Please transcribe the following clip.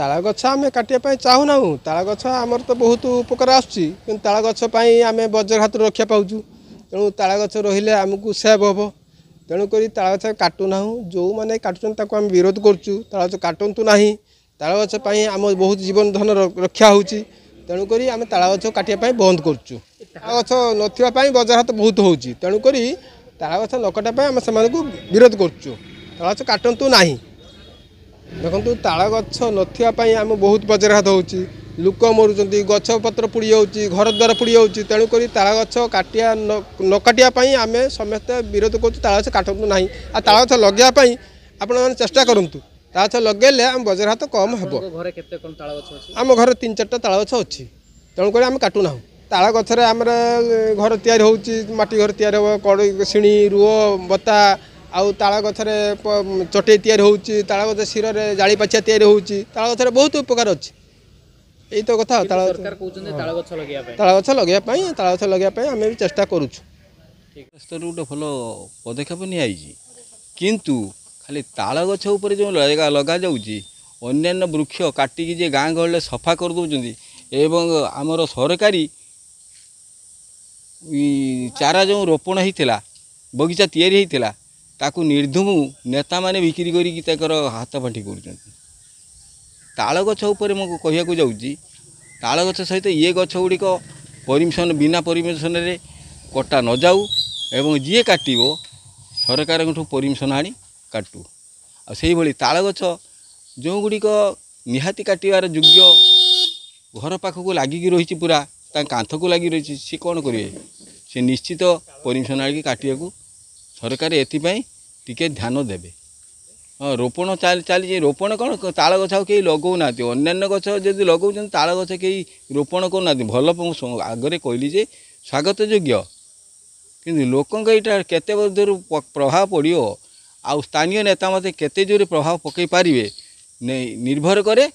ताल गछ आम काटापी चाहूना ताल गछ आमर तो बहुत उपकार आसुच्ची ताल गछ आम वज्रघात रक्षा पाऊँ तेणु ताल गछ रहिले आमको सेव हम तेणुक ताल गछ काटुना जो मैंने काटुन आम विरोध करुँ ताल गछ काटतु ना ताल गछ आम बहुत जीवन धन रक्षा हो तेणुक आम ताल गछ काटापी बंद करुँ ताल गछ नापी वज्रघात बहुत हो तेणुक ताल गछ न कटापी आम से विरोध करुँ ताल गछ काटतु ना देखो ताल गछ नापी आम बहुत वज्रघात हो लोक मरुँच गछ पत्र पुड़ी जाऊँगी घर द्वार पुड़ी जाऊँगी तेणुक ताल गछ काटिया न काटापी आम समस्ते विरोध कर ताल गछ काटतु ना आ ताल गछ लगेवाई आपण मैंने चेष्टा करूँ ताल गछ लगे आम वज्रघात कम हे आम घर 3-4टा ताल गछ अच्छी तेणुक आम काटुना ताल गछरे आम घर तैयारी हो माटी घर तैयारी हो कड़ शिणी रुह बता आउ ताल गछरे चटे तैयारी हो ताल गछ शिर जाली पाचिया तैयारी हो ताल गछरे बहुत उपकार अच्छी यही तो कथा ताल गछ लगे आम भी चेष्टा करूँ स्तर गोटे भल पदक्षेप नि किंतु खाली ताल गछ उपर जो लगा जाऊँगी अन्यान्य वृक्ष काटिकी जे गाँ गहले सफा कर दौरान एवं आमर सरकारी चारा जो रोपण होता बगीचा तैयारी होता ताकू निर्धूम नेता माने बिक्री कर हाथ पांठी कर ताल गछ उपर मु कहू जाऊँगी ताल गछ सहित ये गछ गुड़िक परमिशन बिना परमिशन रे कटा न जाऊ एवं जी काटो सरकार परमिशन आनी काटू से भाई ताल गछ जो गुड़िक निहाती काटार योग्य घर पाखक लगिकी रही पूरा कांथ को लगी रही सी कौन करेंगे सी निश्चित परमिशन आगे काटा सरकार एपाई टिके ध्यान देवे हाँ रोपण चली रोपण कौन ताल गछ कहीं लगौना अन्य गछ जब लगे ताल गछ कहीं रोपण करना भल आगे कहली जे स्वागत योग्य कि लोक केते दूर प्रभाव पड़ो आ स्थानीय नेता मत केते जोर प्रभाव पकई पारे निर्भर करे